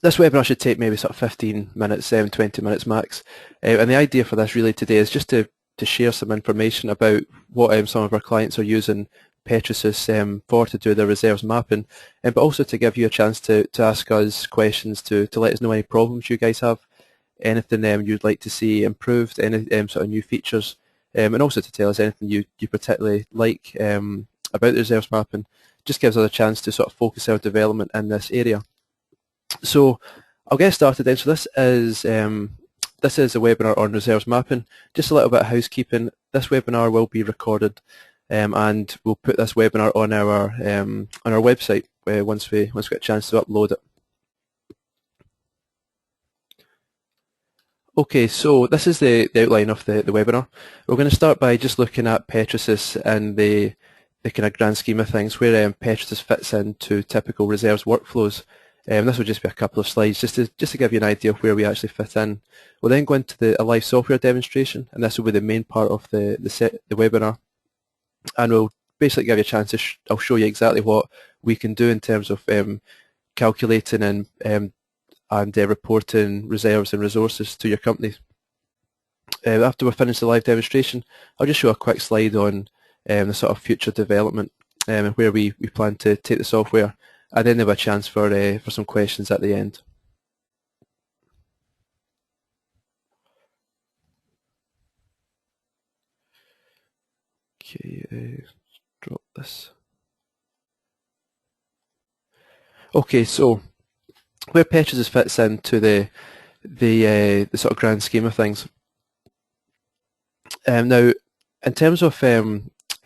This webinar should take maybe sort of 15 minutes, 20 minutes max. And the idea for this really today is just to share some information about what some of our clients are using Petrosys for to do their reserves mapping, but also to give you a chance to ask us questions to let us know any problems you guys have, anything you'd like to see improved, any sort of new features, and also to tell us anything you particularly like about the reserves mapping. Just gives us a chance to sort of focus our development in this area. So I'll get started then. So this is a webinar on reserves mapping. Just a little bit of housekeeping. This webinar will be recorded, and we'll put this webinar on our website once we get a chance to upload it. Okay, so this is the outline of the webinar. We're going to start by just looking at Petrosys and the kind of grand scheme of things, where Petrosys fits into typical reserves workflows. This will just be a couple of slides just to give you an idea of where we actually fit in. We'll then go into a live software demonstration, and this will be the main part of the webinar. And we'll basically give you a chance to I'll show you exactly what we can do in terms of calculating and reporting reserves and resources to your companies. After we finish the live demonstration, I'll just show a quick slide on the sort of future development and where we plan to take the software. And then there'll be a chance for some questions at the end. Okay, drop this. Okay, so where Petrosys fits into the sort of grand scheme of things. Now, in terms of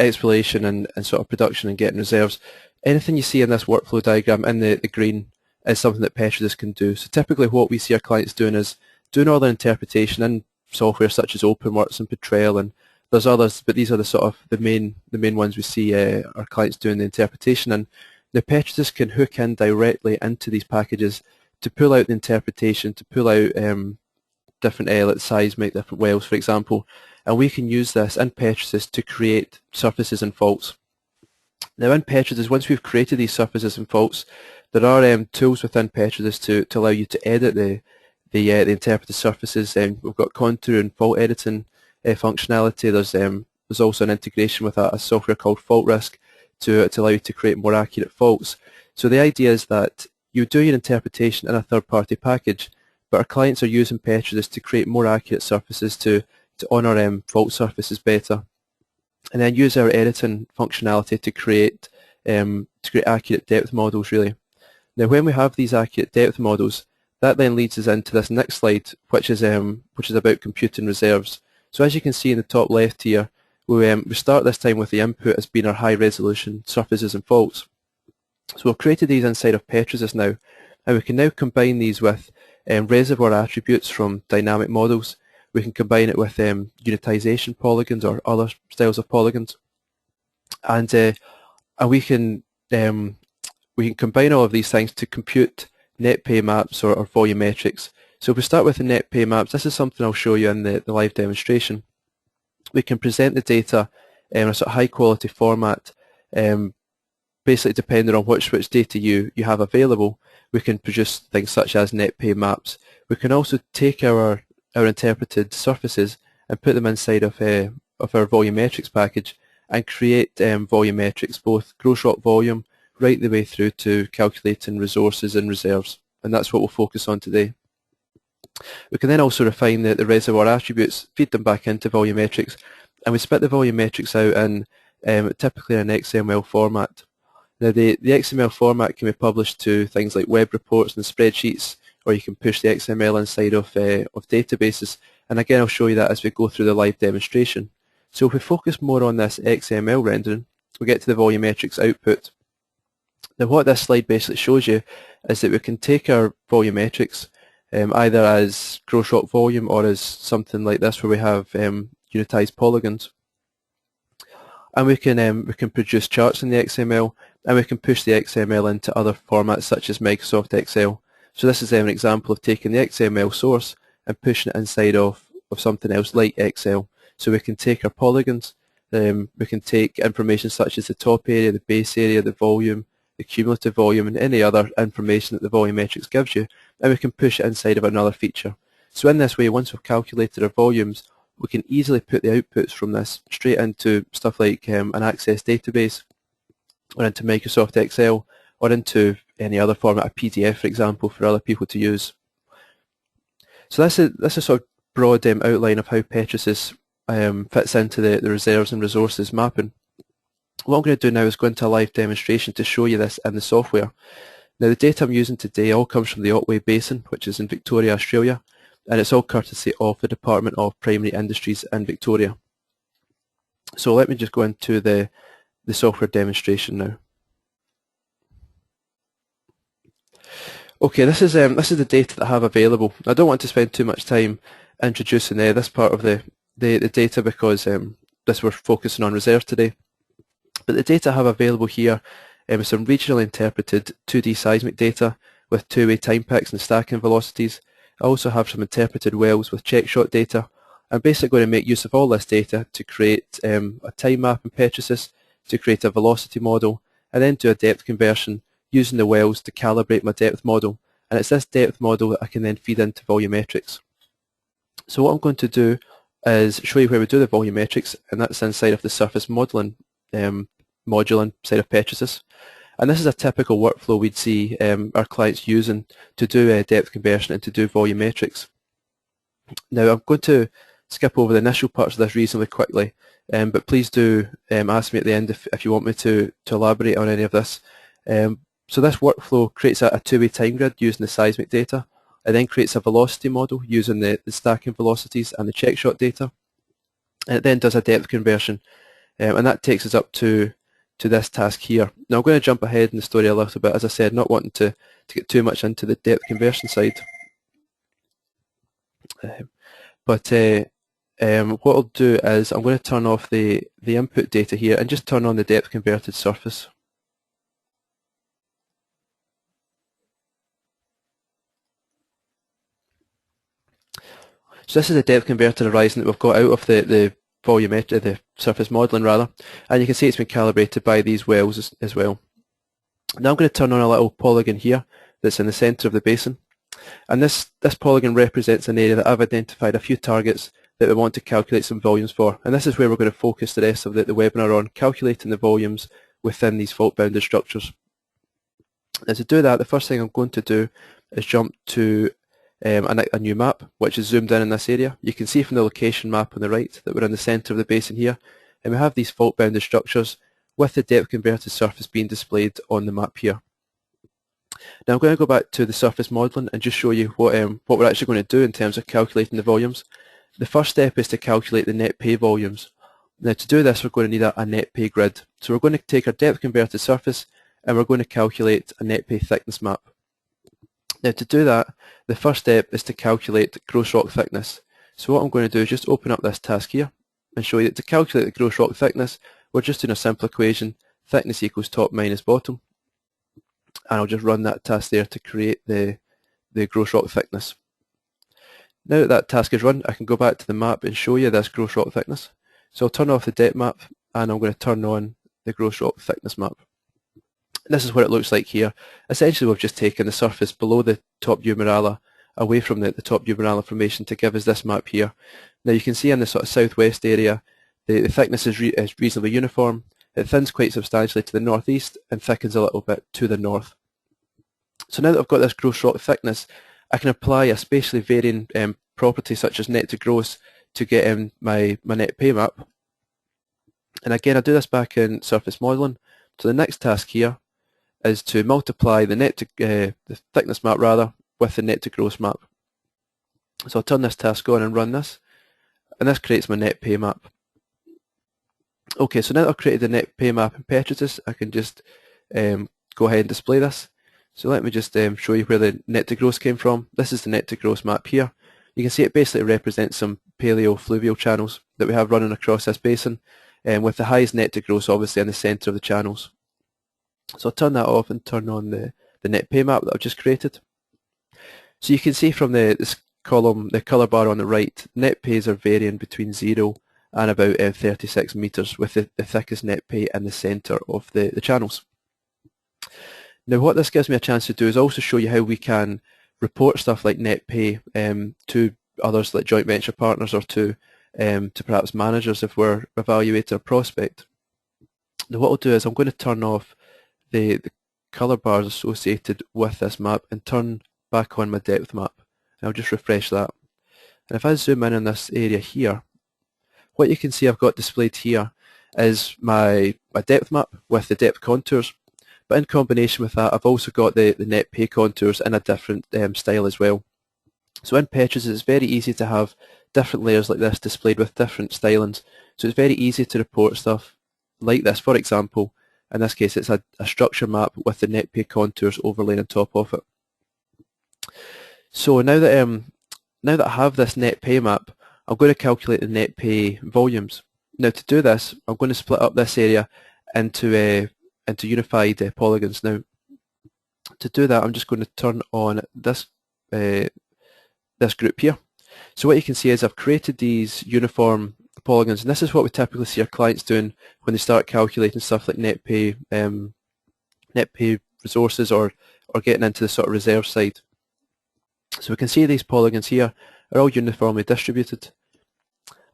exploration and sort of production and getting reserves, anything you see in this workflow diagram in the green is something that Petrosys can do. So typically what we see our clients doing is doing all their interpretation in software such as OpenWorks and Petrel, and there's others, but these are the sort of the main ones we see our clients doing the interpretation in. Now Petrosys can hook in directly into these packages to pull out the interpretation, to pull out different like seismic, different wells, for example, and we can use this in Petrosys to create surfaces and faults. Now in Petrosys, once we've created these surfaces and faults, there are tools within Petrosys to allow you to edit the interpreted surfaces. We've got contour and fault editing functionality. There's also an integration with a software called Fault Risk to allow you to create more accurate faults. So the idea is that you do your interpretation in a third-party package, but our clients are using Petrosys to create more accurate surfaces to honour fault surfaces better, and then use our editing functionality to create accurate depth models, really. Now when we have these accurate depth models, that then leads us into this next slide, which is about computing reserves. So as you can see in the top left here, we start this time with the input as being our high resolution surfaces and faults. So we've created these inside of Petrosys now, and we can now combine these with reservoir attributes from dynamic models. We can combine it with unitization polygons or other styles of polygons, and we can combine all of these things to compute net pay maps or volumetrics. So if we start with the net pay maps, this is something I'll show you in the live demonstration. We can present the data in a sort of high quality format, basically depending on which data you have available. We can produce things such as net pay maps. We can also take our interpreted surfaces and put them inside of our volumetrics package and create volumetrics, both gross rock volume right the way through to calculating resources and reserves, and that's what we'll focus on today. We can then also refine the reservoir attributes, feed them back into volumetrics, and we spit the volumetrics out in typically in an XML format. Now the XML format can be published to things like web reports and spreadsheets, or you can push the XML inside of databases, and again I'll show you that as we go through the live demonstration. So if we focus more on this XML rendering, we get to the volumetrics output. Now what this slide basically shows you is that we can take our volumetrics either as gross rock volume or as something like this where we have unitized polygons, and we can produce charts in the XML, and we can push the XML into other formats such as Microsoft Excel. So this is an example of taking the XML source and pushing it inside of something else like Excel. So we can take our polygons, we can take information such as the top area, the base area, the volume, the cumulative volume, and any other information that the volumetrics gives you, and we can push it inside of another feature. So in this way, once we've calculated our volumes, we can easily put the outputs from this straight into stuff like an Access database, or into Microsoft Excel, or into any other format, a PDF, for example, for other people to use. So that's a sort of broad outline of how Petrosys fits into the reserves and resources mapping. What I'm going to do now is go into a live demonstration to show you this in the software. Now, the data I'm using today all comes from the Otway Basin, which is in Victoria, Australia, and it's all courtesy of the Department of Primary Industries in Victoria. So let me just go into the software demonstration now. Okay, this is the data that I have available. I don't want to spend too much time introducing this part of the data because this we're focusing on reserves today. But the data I have available here is some regionally interpreted 2D seismic data with two-way time picks and stacking velocities. I also have some interpreted wells with check shot data. I'm basically going to make use of all this data to create a time map in Petrosys, to create a velocity model, and then do a depth conversion using the wells to calibrate my depth model. And it's this depth model that I can then feed into volumetrics. So what I'm going to do is show you where we do the volumetrics, and that's inside of the surface modeling module inside of Petrosys. And this is a typical workflow we'd see our clients using to do depth conversion and to do volumetrics. Now I'm going to skip over the initial parts of this reasonably quickly, but please do ask me at the end if you want me to elaborate on any of this. So this workflow creates a two-way time grid using the seismic data. It then creates a velocity model using the stacking velocities and the check shot data. And it then does a depth conversion, and that takes us up to this task here. Now I'm going to jump ahead in the story a little bit, as I said, not wanting to get too much into the depth conversion side. What I'll do is I'm going to turn off the input data here and just turn on the depth converted surface. So this is the depth converted horizon that we've got out of the volumetric, the surface modelling rather, and you can see it's been calibrated by these wells as well. Now I'm going to turn on a little polygon here that's in the centre of the basin, and this polygon represents an area that I've identified a few targets that we want to calculate some volumes for, and this is where we're going to focus the rest of the webinar on, calculating the volumes within these fault-bounded structures. Now to do that, the first thing I'm going to do is jump to a new map, which is zoomed in this area. You can see from the location map on the right that we're in the centre of the basin here, and we have these fault-bounded structures with the depth converted surface being displayed on the map here. Now I'm going to go back to the surface modelling and just show you what we're actually going to do in terms of calculating the volumes. The first step is to calculate the net pay volumes. Now to do this, we're going to need a net pay grid. So we're going to take our depth converted surface and we're going to calculate a net pay thickness map. Now to do that, the first step is to calculate gross rock thickness. So what I'm going to do is just open up this task here and show you that to calculate the gross rock thickness, we're just doing a simple equation, thickness equals top minus bottom. And I'll just run that task there to create the gross rock thickness. Now that that task is run, I can go back to the map and show you this gross rock thickness. So I'll turn off the depth map and I'm going to turn on the gross rock thickness map. This is what it looks like here. Essentially we've just taken the surface below the top Umarala away from the top Umarala formation to give us this map here. Now you can see in the sort of southwest area the thickness is reasonably uniform. It thins quite substantially to the northeast and thickens a little bit to the north. So now that I've got this gross rock thickness, I can apply a spatially varying property such as net to gross to get my net pay map. And again, I do this back in surface modelling. So the next task here is to multiply the the thickness map rather with the net to gross map. So I'll turn this task on and run this, and this creates my net pay map. Okay, so now that I've created the net pay map in Petrosys, I can just go ahead and display this. So let me just show you where the net to gross came from. This is the net to gross map here. You can see it basically represents some paleo-fluvial channels that we have running across this basin, with the highest net to gross obviously in the centre of the channels. So I'll turn that off and turn on the net pay map that I've just created. So you can see from this column, the colour bar on the right, net pays are varying between 0 and about 36 metres, with the thickest net pay in the centre of the channels. Now what this gives me a chance to do is also show you how we can report stuff like net pay to others like joint venture partners or to perhaps managers if we're evaluating a prospect. Now what I'll do is I'm going to turn off the colour bars associated with this map and turn back on my depth map. And I'll just refresh that. And if I zoom in on this area here, what you can see I've got displayed here is my depth map with the depth contours. But in combination with that, I've also got the net pay contours in a different style as well. So in Petrosys, it's very easy to have different layers like this displayed with different stylings. So it's very easy to report stuff like this. For example, in this case, it's a structure map with the net pay contours overlaid on top of it. So now that I have this net pay map, I'm going to calculate the net pay volumes. Now to do this, I'm going to split up this area into unified polygons. Now to do that, I'm just going to turn on this this group here. So what you can see is I've created these uniform polygons, and this is what we typically see our clients doing when they start calculating stuff like net pay resources or getting into the sort of reserve side. So we can see these polygons here are all uniformly distributed.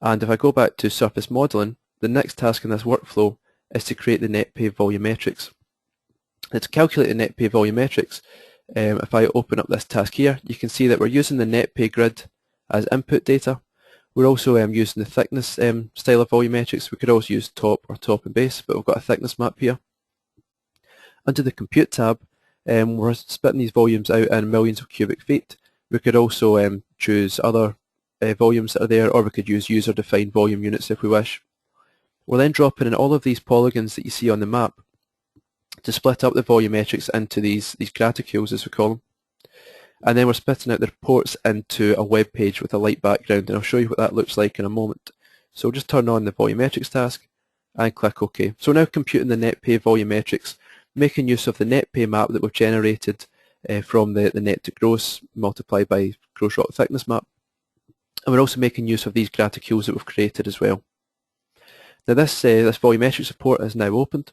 And if I go back to surface modeling, the next task in this workflow is to create the net pay volumetrics. Now to calculate the net pay volumetrics, if I open up this task here, you can see that we're using the net pay grid as input data. We're also using the thickness style of volumetrics. We could also use top and base, but we've got a thickness map here. Under the compute tab, we're splitting these volumes out in millions of cubic feet. We could also choose other volumes that are there, or we could use user-defined volume units if we wish. We're then dropping in all of these polygons that you see on the map to split up the volumetrics into these graticules, as we call them. And then we're splitting out the reports into a web page with a light background, and I'll show you what that looks like in a moment. So we'll just turn on the volumetrics task and click OK. So we're now computing the net pay volumetrics, making use of the net pay map that we've generated from the net to gross multiplied by gross rock thickness map. And we're also making use of these graticules that we've created as well. Now this volumetrics report is now opened.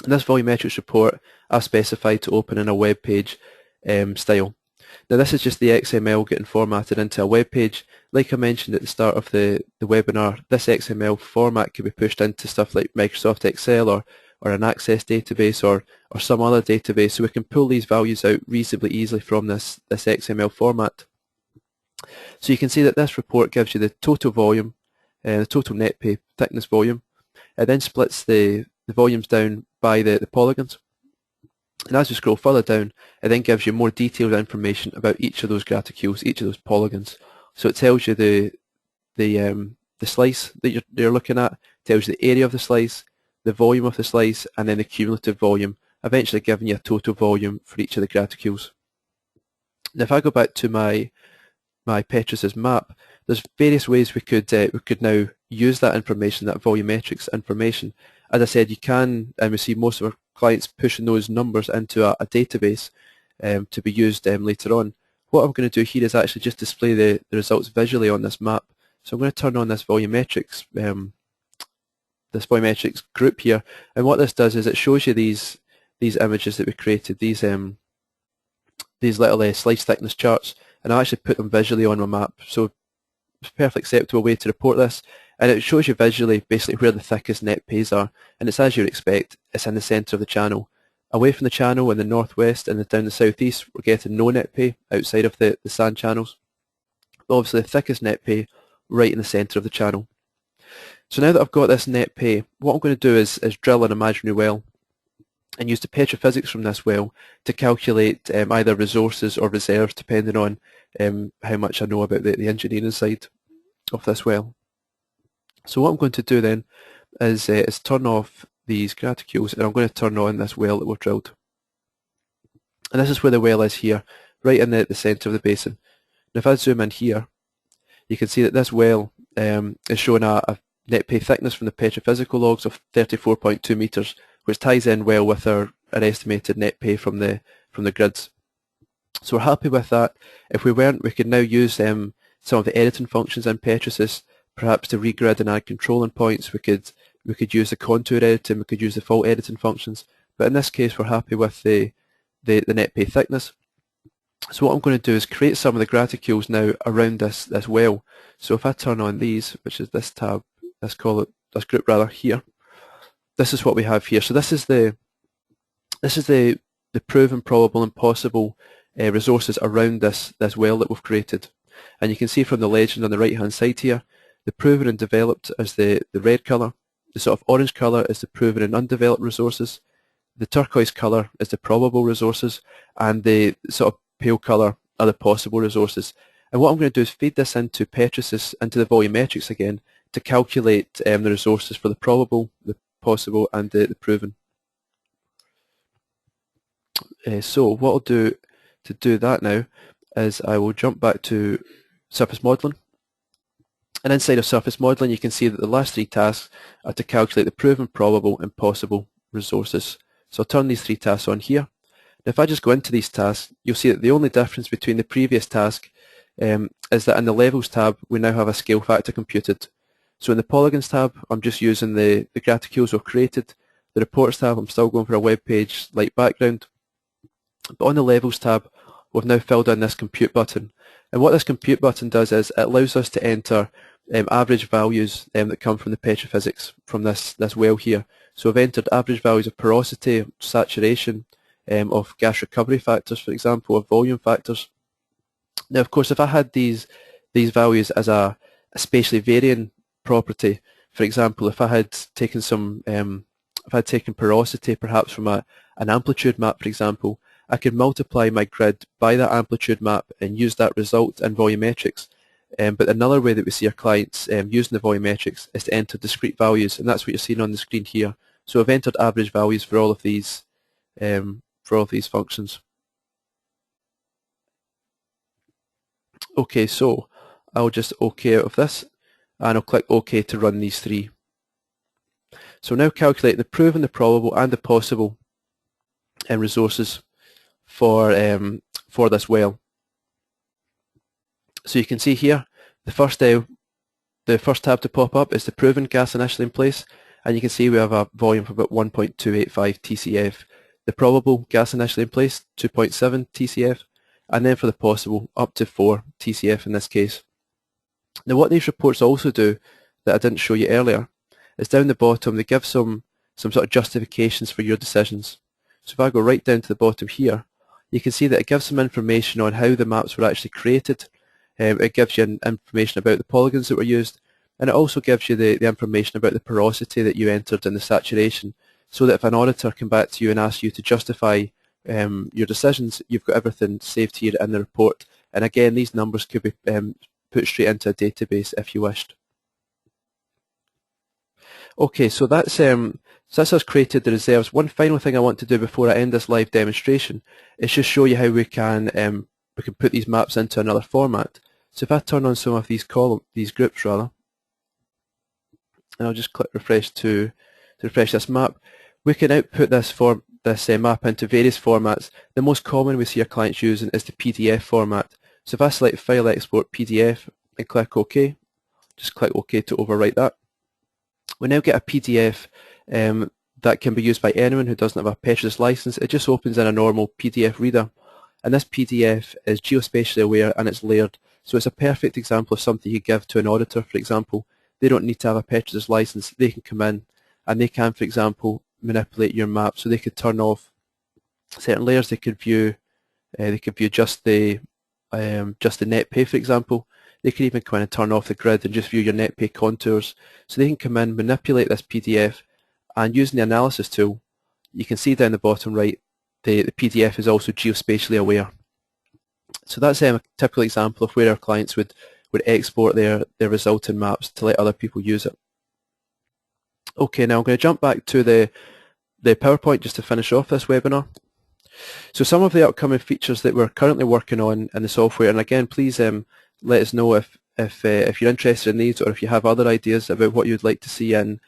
And this volumetrics report I've specified to open in a web page style. Now this is just the XML getting formatted into a web page. Like I mentioned at the start of the webinar, this XML format can be pushed into stuff like Microsoft Excel or an Access database or some other database, so we can pull these values out reasonably easily from this XML format. So you can see that this report gives you the total volume, the total net pay thickness volume. It then splits the volumes down by the polygons. And as you scroll further down, it then gives you more detailed information about each of those graticules, each of those polygons. So it tells you the slice that you're looking at, tells you the area of the slice, the volume of the slice, and then the cumulative volume, eventually giving you a total volume for each of the graticules. Now if I go back to my Petrosys map, there's various ways we could now use that information, that volumetrics information. As I said, you can, and we see most of our clients pushing those numbers into a database to be used later on. What I'm going to do here is actually just display the results visually on this map. So I'm going to turn on this volumetrics group here, and what this does is it shows you these images that we created, these little slice thickness charts, and I'll actually put them visually on my map. So it's a perfectly acceptable way to report this, and it shows you visually basically where the thickest net pays are, and it's as you'd expect, it's in the centre of the channel. Away from the channel in the northwest and down the southeast, we're getting no net pay outside of the sand channels. But obviously the thickest net pay right in the centre of the channel. So now that I've got this net pay, what I'm going to do is drill an imaginary well and use the petrophysics from this well to calculate either resources or reserves, depending on how much I know about the engineering side of this well. So what I'm going to do then is turn off these graticules, and I'm going to turn on this well that we've drilled. And this is where the well is here, right in the centre of the basin. Now if I zoom in here, you can see that this well is showing a net pay thickness from the petrophysical logs of 34.2 metres, which ties in well with our estimated net pay from the grids. So we're happy with that. If we weren't, we could now use some of the editing functions in Petrosys, perhaps to regrid and add controlling points. We could use the contour editing, we could use the fault editing functions. but in this case we're happy with the net pay thickness. So what I'm going to do is create some of the graticules now around this well. So if I turn on these, which is this tab, let's call it this group rather here, this is what we have here. So this is the proven, probable and possible resources around this well that we've created. And you can see from the legend on the right hand side here, the proven and developed is the red colour, the sort of orange colour is the proven and undeveloped resources, the turquoise colour is the probable resources, and the sort of pale colour are the possible resources. And what I'm going to do is feed this into Petrosys, into the volumetrics again, to calculate the resources for the probable, the possible and the proven. So what I'll do to do that now is I will jump back to surface modelling, and inside of surface modelling you can see that the last three tasks are to calculate the proven, probable and possible resources. So I'll turn these three tasks on here. Now if I just go into these tasks, you'll see that the only difference between the previous task is that in the levels tab we now have a scale factor computed. So in the polygons tab I'm just using the graticules we've created. The reports tab I'm still going for a web page like background. But on the levels tab we've now filled in this compute button, and what this compute button does is it allows us to enter average values that come from the petrophysics from this well here. So we've entered average values of porosity, saturation, of gas recovery factors for example, of volume factors. Now of course if I had these values as a spatially varying property, for example if I had taken porosity perhaps from an amplitude map for example, I could multiply my grid by that amplitude map and use that result in volumetrics. But another way that we see our clients using the volumetrics is to enter discrete values, and that's what you're seeing on the screen here. So I've entered average values for all of these functions. Okay, so I'll just OK out of this, and I'll click OK to run these three. So now calculate the proven, the probable and the possible resources for this well. So you can see here the first tab to pop up is the proven gas initially in place, and you can see we have a volume of about 1.285 TCF. The probable gas initially in place 2.7 TCF, and then for the possible up to 4 TCF in this case. Now what these reports also do that I didn't show you earlier is down the bottom they give some sort of justifications for your decisions. So if I go right down to the bottom here, you can see that it gives some information on how the maps were actually created. It gives you information about the polygons that were used, and it also gives you the information about the porosity that you entered and the saturation, so that if an auditor came back to you and asked you to justify your decisions, you've got everything saved here in the report. And again, these numbers could be put straight into a database if you wished. Okay, so that's us created the reserves. One final thing I want to do before I end this live demonstration is just show you how we can put these maps into another format. So if I turn on some of these groups rather, and I'll just click refresh to refresh this map, we can output this map into various formats. The most common we see our clients using is the PDF format. So if I select File Export PDF and click OK, just click OK to overwrite that. We now get a PDF that can be used by anyone who doesn't have a Petrosys license. It just opens in a normal PDF reader, and this PDF is geospatially aware and it's layered. So it's a perfect example of something you give to an auditor, for example. They don't need to have a Petrosys license. They can come in and they can, for example, manipulate your map. So they could turn off certain layers. They could view just the net pay, for example. They could even come in and turn off the grid and just view your net pay contours. So they can come in, manipulate this PDF, and using the analysis tool, you can see down the bottom right, the PDF is also geospatially aware. So that's a typical example of where our clients would export their resulting maps to let other people use it. Okay, now I'm going to jump back to the PowerPoint just to finish off this webinar. So some of the upcoming features that we're currently working on in the software, and again, please let us know if you're interested in these or if you have other ideas about what you'd like to see in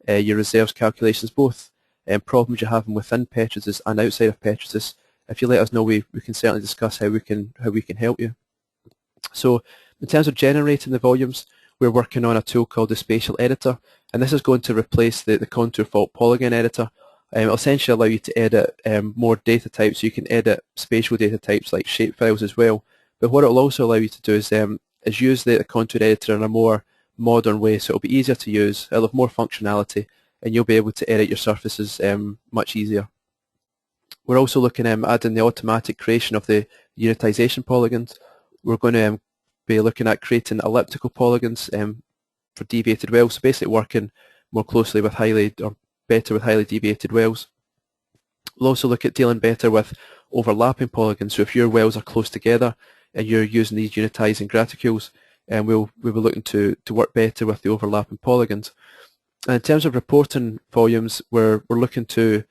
your reserves calculations, both problems you're having within Petrosys and outside of Petrosys. If you let us know, we can certainly discuss how we can help you. So in terms of generating the volumes, we're working on a tool called the Spatial Editor, and this is going to replace the contour fault polygon editor. It'll essentially allow you to edit more data types. You can edit spatial data types like shape files as well. But what it'll also allow you to do is use the contour editor in a more modern way, so it'll be easier to use, it'll have more functionality, and you'll be able to edit your surfaces much easier. We're also looking at adding the automatic creation of the unitization polygons. We're going to be looking at creating elliptical polygons for deviated wells, so basically working more closely with better with highly deviated wells. We'll also look at dealing better with overlapping polygons, so if your wells are close together and you're using these unitizing graticules, we'll be looking to work better with the overlapping polygons. And in terms of reporting volumes, we're looking to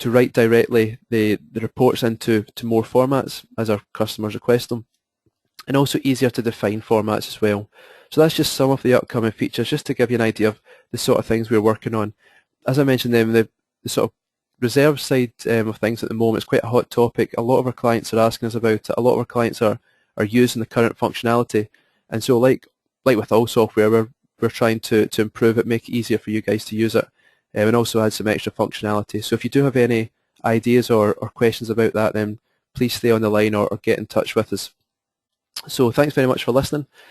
write directly the reports into more formats as our customers request them, and also easier to define formats as well. So that's just some of the upcoming features, just to give you an idea of the sort of things we're working on. As I mentioned, the sort of reserve side of things at the moment is quite a hot topic. A lot of our clients are asking us about it. A lot of our clients are using the current functionality, and so like with all software, we're trying to improve it, make it easier for you guys to use it, and also add some extra functionality. So if you do have any ideas or questions about that, then please stay on the line or get in touch with us. So thanks very much for listening.